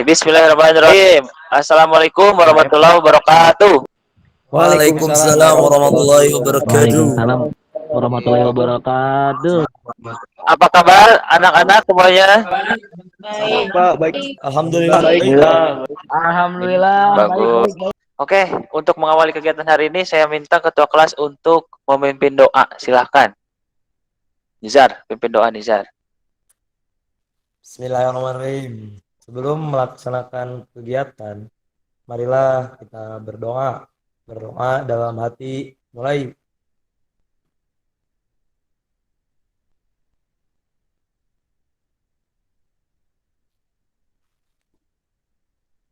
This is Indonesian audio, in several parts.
Bismillahirrahmanirrahim. Assalamualaikum warahmatullahi wabarakatuh. Waalaikumsalam warahmatullahi wabarakatuh. Waalaikumsalam warahmatullahi wabarakatuh. Apa kabar anak-anak semuanya? Baik. Pak, baik. Alhamdulillah baik. Alhamdulillah. Alhamdulillah baik Bagus. baik baik. Oke, untuk mengawali kegiatan hari ini saya minta ketua kelas untuk memimpin doa. Silahkan. Nizar, pimpin doa Nizar. Bismillahirrahmanirrahim. Sebelum melaksanakan kegiatan, marilah kita berdoa. Berdoa dalam hati. Mulai.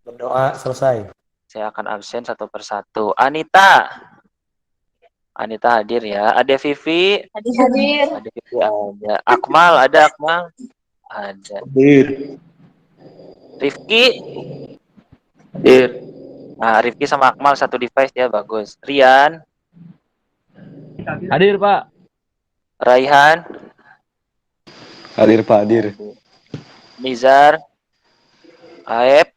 Berdoa selesai. Saya akan absen satu persatu. Anita. Anita hadir ya. Ada Vivi. Hadir. Ada Vivi ada. Akmal, ada Akmal. Ada. Hadir. Rifki. Hadir. Nah, Rifki sama Akmal satu device ya, bagus. Rian, Hadir Pak. Raihan, Hadir Pak, hadir. Nizar, Aep.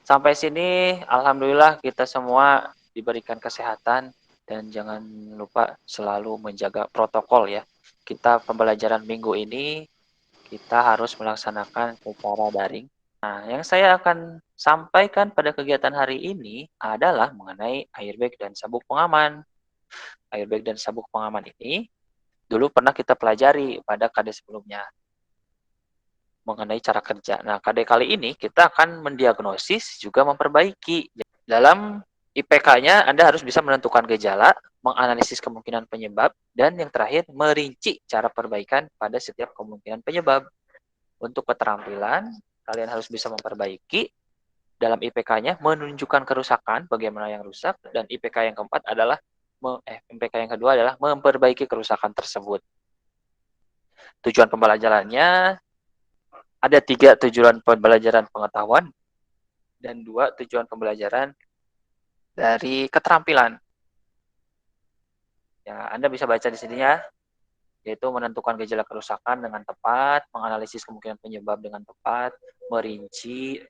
Sampai sini alhamdulillah kita semua diberikan kesehatan dan jangan lupa selalu menjaga protokol ya. Kita pembelajaran minggu ini kita harus melaksanakan secara daring. Nah, yang saya akan sampaikan pada kegiatan hari ini adalah mengenai airbag dan sabuk pengaman. Airbag dan sabuk pengaman ini dulu pernah kita pelajari pada KD sebelumnya mengenai cara kerja. Nah, KD kali ini kita akan mendiagnosis juga memperbaiki. Dalam IPK-nya Anda harus bisa menentukan gejala, menganalisis kemungkinan penyebab, dan yang terakhir merinci cara perbaikan pada setiap kemungkinan penyebab. Untuk keterampilan, kalian harus bisa memperbaiki. Dalam IPK-nya menunjukkan kerusakan, bagaimana yang rusak, dan IPK yang keempat adalah IPK yang kedua adalah memperbaiki kerusakan tersebut. Tujuan pembelajarannya ada 3 tujuan pembelajaran pengetahuan dan 2 tujuan pembelajaran dari keterampilan. Ya, Anda bisa baca di sini ya, yaitu menentukan gejala kerusakan dengan tepat, menganalisis kemungkinan penyebab dengan tepat, merinci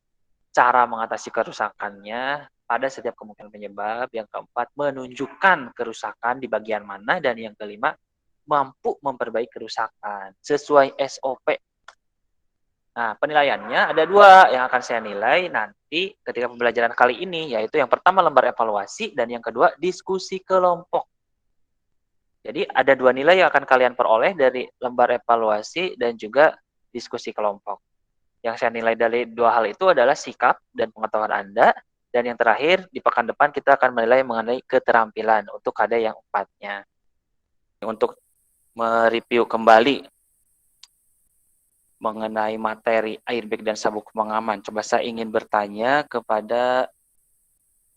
cara mengatasi kerusakannya pada setiap kemungkinan penyebab, yang keempat menunjukkan kerusakan di bagian mana, dan yang kelima mampu memperbaiki kerusakan sesuai SOP. Nah, penilaiannya ada 2 yang akan saya nilai nanti ketika pembelajaran kali ini, yaitu yang pertama lembar evaluasi dan yang kedua diskusi kelompok. Jadi ada 2 nilai yang akan kalian peroleh dari lembar evaluasi dan juga diskusi kelompok. Yang saya nilai dari 2 hal itu adalah sikap dan pengetahuan Anda, dan yang terakhir di pekan depan kita akan menilai mengenai keterampilan untuk KD yang 4-nya. Untuk mereview kembali mengenai materi airbag dan sabuk pengaman, coba saya ingin bertanya kepada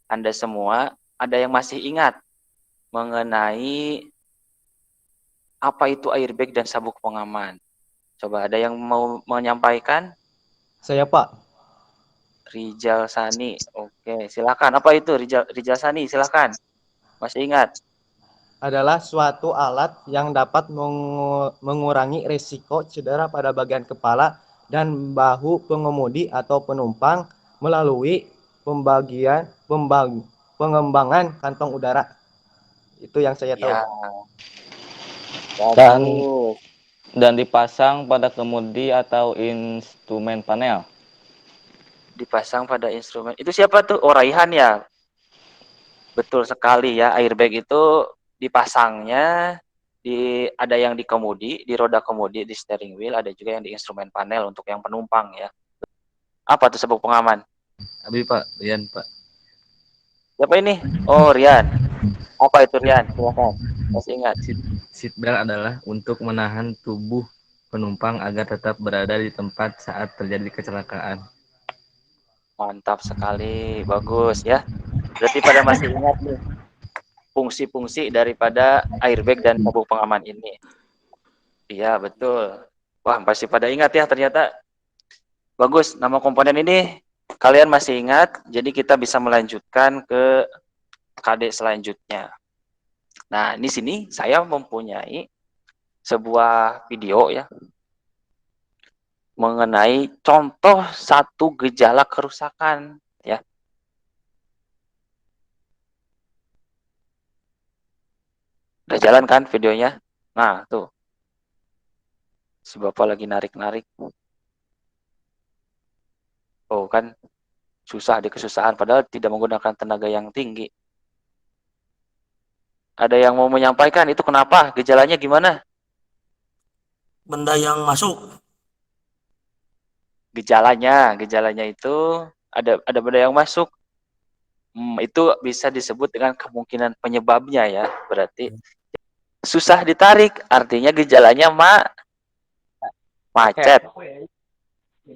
Anda semua, ada yang masih ingat mengenai apa itu airbag dan sabuk pengaman? Coba ada yang mau menyampaikan? Saya Pak. Rijal Sani, oke, silakan. Apa itu Rijal Sani? Silakan. Masih ingat? Adalah suatu alat yang dapat mengurangi risiko cedera pada bagian kepala dan bahu pengemudi atau penumpang melalui pengembangan kantong udara. Itu yang saya tahu. Ya, Dan bagus. dipasang pada kemudi atau instrumen panel. Dipasang pada instrumen. Itu siapa tuh? Oh, Raihan ya. Betul sekali ya. Airbag itu dipasangnya ada yang di kemudi, di roda kemudi, di steering wheel, ada juga yang di instrumen panel untuk yang penumpang ya. Apa tuh sabuk pengaman? Abi Pak, Rian Pak. Siapa ini? Oh, Rian. Apa itu Rian? Silakan. Masih ingat? Seatbelt adalah untuk menahan tubuh penumpang agar tetap berada di tempat saat terjadi kecelakaan. Mantap sekali. Bagus ya. Berarti pada masih ingat nih fungsi-fungsi daripada airbag dan sabuk pengaman ini. Iya, betul. Wah, pasti pada ingat ya ternyata. Bagus, nama komponen ini kalian masih ingat, jadi kita bisa melanjutkan ke KD selanjutnya. Nah, di sini saya mempunyai sebuah video ya. mengenai contoh satu gejala kerusakan ya. Udah jalan kan videonya? Nah, tuh. Si Bapak lagi narik-narik. Oh, kan susah di kesusahan padahal tidak menggunakan tenaga yang tinggi. Ada yang mau menyampaikan itu kenapa? Gejalanya gimana? Benda yang masuk. Gejalanya itu ada benda yang masuk. Itu bisa disebut dengan kemungkinan penyebabnya ya. Berarti susah ditarik, artinya gejalanya macet.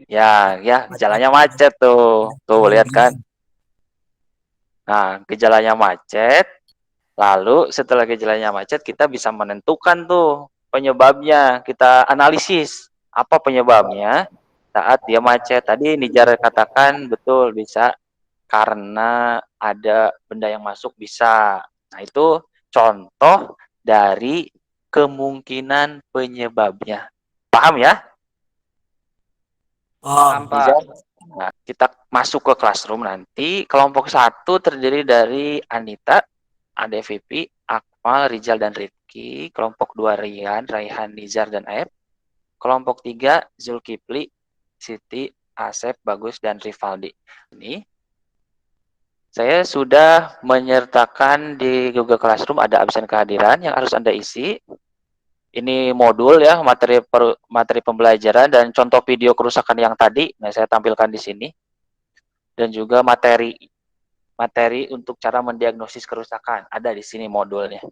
Ya, gejalanya macet tuh. Tuh, lihat kan? Nah, gejalanya macet. Lalu setelah gejalanya macet, kita bisa menentukan tuh penyebabnya. Kita analisis apa penyebabnya saat dia macet. Tadi Nijar katakan betul bisa karena ada benda yang masuk bisa. Nah, itu contoh dari kemungkinan penyebabnya. Paham ya? Paham. Nijar? Nah, kita masuk ke classroom nanti. Kelompok 1 terdiri dari Anita, ADVP, Akmal, Rizal, dan Rifki. Kelompok 2 Rian, Raihan, Nizar, dan Aep. Kelompok 3 Zulkifli, Siti, Asep, Bagus, dan Rivaldi. Ini saya sudah menyertakan di Google Classroom ada absen kehadiran yang harus Anda isi. Ini modul ya, materi pembelajaran dan contoh video kerusakan yang tadi. Nah, saya tampilkan di sini. Dan juga materi untuk cara mendiagnosis kerusakan. Ada di sini modulnya.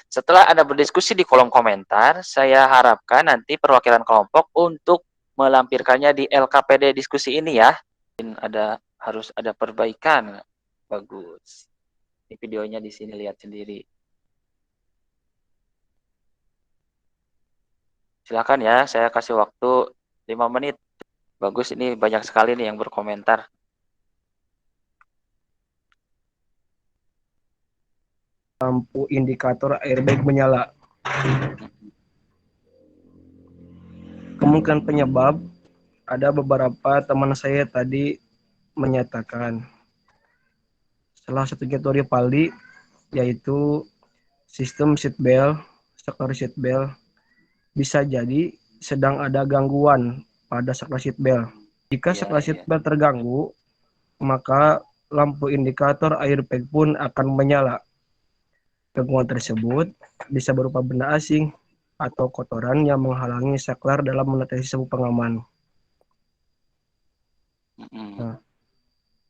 Setelah Anda berdiskusi di kolom komentar, saya harapkan nanti perwakilan kelompok untuk melampirkannya di LKPD diskusi ini ya. Harus ada perbaikan. Bagus. Ini videonya di sini, lihat sendiri. Silakan ya, saya kasih waktu 5 menit. Bagus, ini banyak sekali nih yang berkomentar. Lampu indikator airbag menyala. Kemungkinan penyebab, ada beberapa teman saya tadi menyatakan salah satunya teori Paldi, yaitu sistem seatbelt, saklar seatbelt bisa jadi sedang ada gangguan pada saklar seatbelt. Jika saklar seatbelt terganggu, maka lampu indikator airbag pun akan menyala. Gangguan tersebut bisa berupa benda asing atau kotoran yang menghalangi saklar dalam mendeteksi sabuk pengaman. Nah,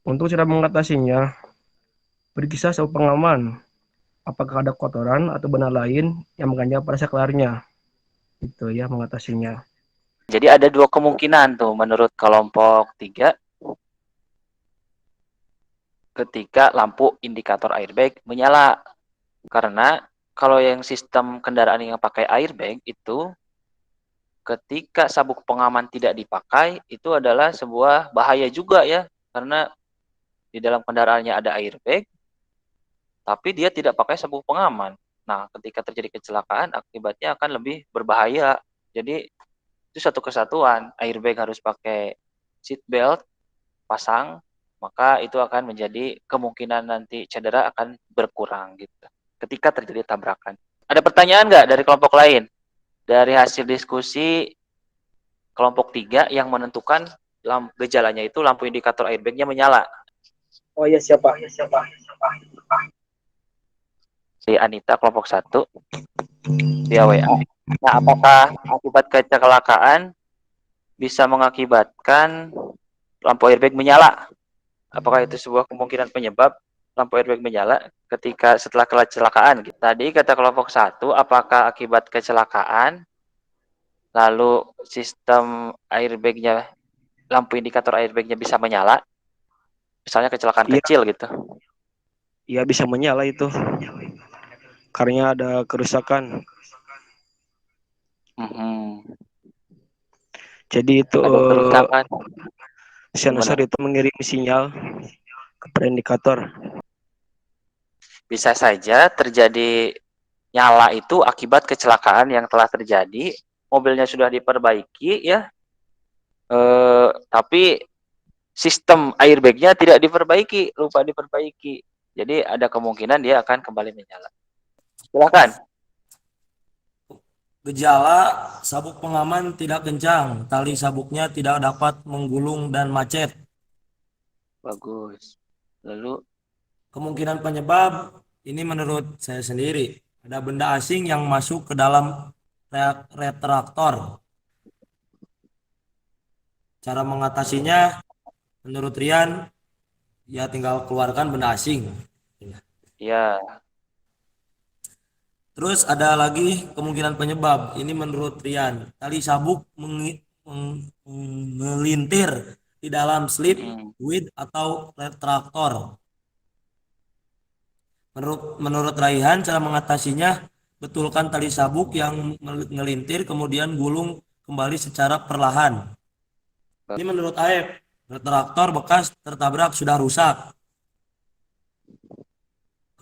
untuk cara mengatasinya, periksa sabuk pengaman. Apakah ada kotoran atau benda lain yang mengganjal pada saklarnya. Itu ya mengatasinya. Jadi ada dua kemungkinan tuh menurut kelompok 3 ketika lampu indikator airbag menyala. Karena kalau yang sistem kendaraan yang pakai airbag itu ketika sabuk pengaman tidak dipakai itu adalah sebuah bahaya juga ya. Karena di dalam kendaraannya ada airbag tapi dia tidak pakai sabuk pengaman. Nah, ketika terjadi kecelakaan akibatnya akan lebih berbahaya. Jadi itu satu kesatuan, airbag harus pakai seat belt, pasang, maka itu akan menjadi kemungkinan nanti cedera akan berkurang gitu. Ketika terjadi tabrakan. Ada pertanyaan nggak dari kelompok lain? Dari hasil diskusi kelompok 3 yang menentukan gejalanya itu lampu indikator airbagnya menyala. Oh iya siapa? Di Anita kelompok 1 via WA. Nah, apakah akibat kecelakaan bisa mengakibatkan lampu airbag menyala? Apakah itu sebuah kemungkinan penyebab lampu airbag menyala ketika setelah kecelakaan? Tadi kata kelompok 1, apakah akibat kecelakaan lalu sistem airbagnya, lampu indikator airbagnya bisa menyala? Misalnya kecelakaan kecil gitu. Iya bisa menyala itu. Karena ada kerusakan. Jadi itu sensor itu mengirim sinyal kepada indikator. Bisa saja terjadi nyala itu akibat kecelakaan yang telah terjadi, mobilnya sudah diperbaiki ya, tapi sistem airbag-nya tidak diperbaiki, lupa diperbaiki. Jadi ada kemungkinan dia akan kembali menyala. Silakan. Gejala sabuk pengaman tidak kencang, tali sabuknya tidak dapat menggulung dan macet. Bagus. Lalu Kemungkinan penyebab ini menurut saya sendiri, ada benda asing yang masuk ke dalam retraktor. Cara mengatasinya menurut Rian, ya tinggal keluarkan benda asing. ya, Terus ada lagi kemungkinan penyebab, ini menurut Rian, tali sabuk melintir di dalam slip, with atau retraktor. Menurut Raihan, cara mengatasinya, betulkan tali sabuk yang melintir kemudian gulung kembali secara perlahan. Ini menurut Aep, retraktor bekas tertabrak sudah rusak.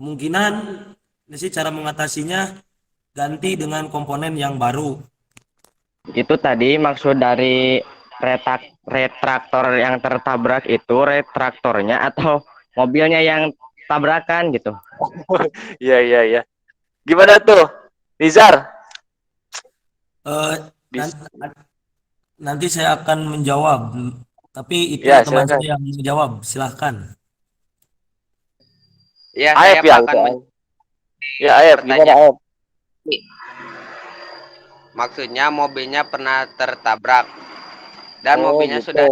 Kemungkinan ini sih cara mengatasinya, ganti dengan komponen yang baru. Itu tadi maksud dari retraktor yang tertabrak itu retraktornya atau mobilnya yang tabrakan gitu. iya. Gimana tuh, Nizar? Nanti saya akan menjawab, tapi itu Ya, teman silakan. saya yang menjawab. Silahkan. Ya, Aep saya ya, akan ya Aep, gimana Aep? maksudnya mobilnya pernah tertabrak dan Oh, mobilnya gitu. sudah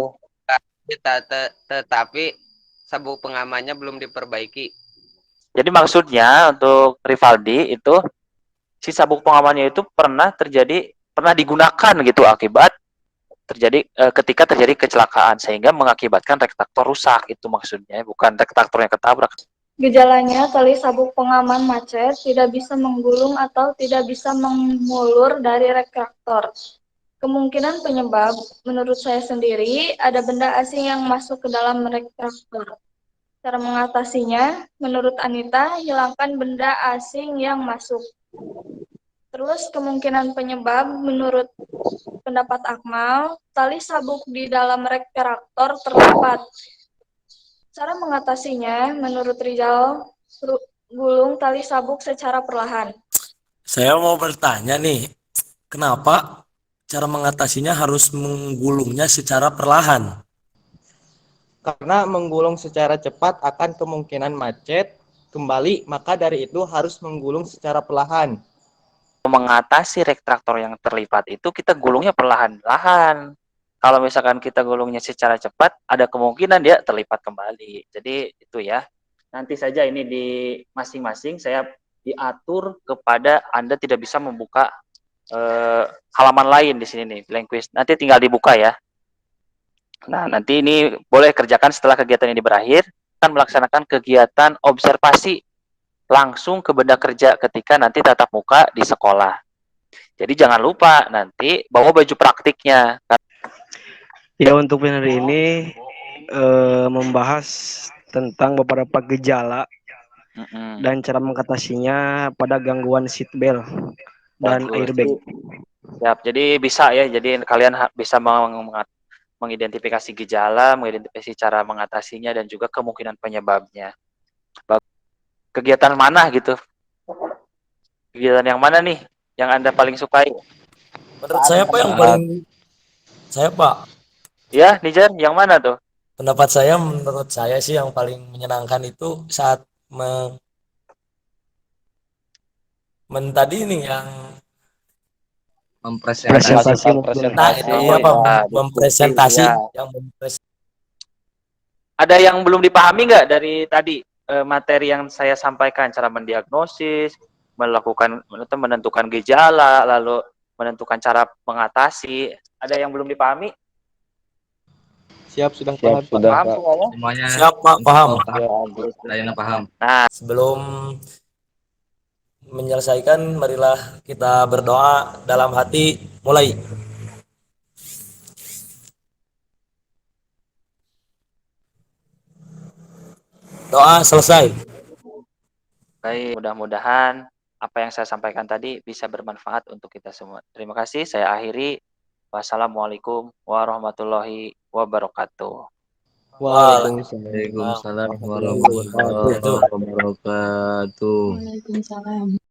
tetapi sabuk pengamannya belum diperbaiki. Jadi maksudnya untuk Rivaldi itu si sabuk pengamannya itu pernah digunakan gitu akibat ketika terjadi kecelakaan sehingga mengakibatkan retraktor rusak, itu maksudnya, bukan retraktornya ketabrak. Gejalanya, tali sabuk pengaman macet, tidak bisa menggulung atau tidak bisa mengulur dari retraktor. Kemungkinan penyebab, menurut saya sendiri, ada benda asing yang masuk ke dalam retraktor. Cara mengatasinya, menurut Anita, hilangkan benda asing yang masuk. Terus kemungkinan penyebab, menurut pendapat Akmal, tali sabuk di dalam retraktor terlipat. Cara mengatasinya, menurut Rizal, gulung tali sabuk secara perlahan. Saya mau bertanya nih, kenapa cara mengatasinya harus menggulungnya secara perlahan? Karena menggulung secara cepat akan kemungkinan macet kembali, maka dari itu harus menggulung secara perlahan. Mengatasi retraktor yang terlipat itu kita gulungnya perlahan-lahan. Kalau misalkan kita gulungnya secara cepat, ada kemungkinan dia terlipat kembali. Jadi itu ya. Nanti saja ini di masing-masing saya diatur kepada Anda tidak bisa membuka halaman lain di sini nih, blank quiz. Nanti tinggal dibuka ya. Nah, nanti ini boleh kerjakan setelah kegiatan ini berakhir, akan melaksanakan kegiatan observasi langsung ke benda kerja ketika nanti tatap muka di sekolah. Jadi jangan lupa nanti bawa baju praktiknya. Ya, untuk hari ini membahas tentang beberapa gejala dan cara mengatasinya pada gangguan seatbelt dan airbag. Siap. Jadi bisa ya. Jadi kalian bisa mengidentifikasi gejala, mengidentifikasi cara mengatasinya dan juga kemungkinan penyebabnya. Kegiatan mana gitu? Kegiatan yang mana nih yang Anda paling sukai? Menurut saya Pak yang paling Ya, Nijar, yang mana tuh? menurut saya sih yang paling menyenangkan itu saat tadi nih yang Mempresentasi mempresentasi yang Ada yang belum dipahami nggak dari tadi materi yang saya sampaikan, cara mendiagnosis, menentukan gejala, lalu menentukan cara mengatasi. Ada yang belum dipahami? Siap, sudah Siap, paham. sudah, Paham Pak. semuanya? Semuanya siap Pak, paham. Saya paham. Nah, Sebelum menyelesaikan, marilah kita berdoa dalam hati. Mulai. Doa selesai. baik, mudah-mudahan apa yang saya sampaikan tadi bisa bermanfaat untuk kita semua. Terima kasih, saya akhiri. Wassalamualaikum warahmatullahi wabarakatuh. Waalaikumsalam warahmatullahi wabarakatuh. Waalaikumsalam.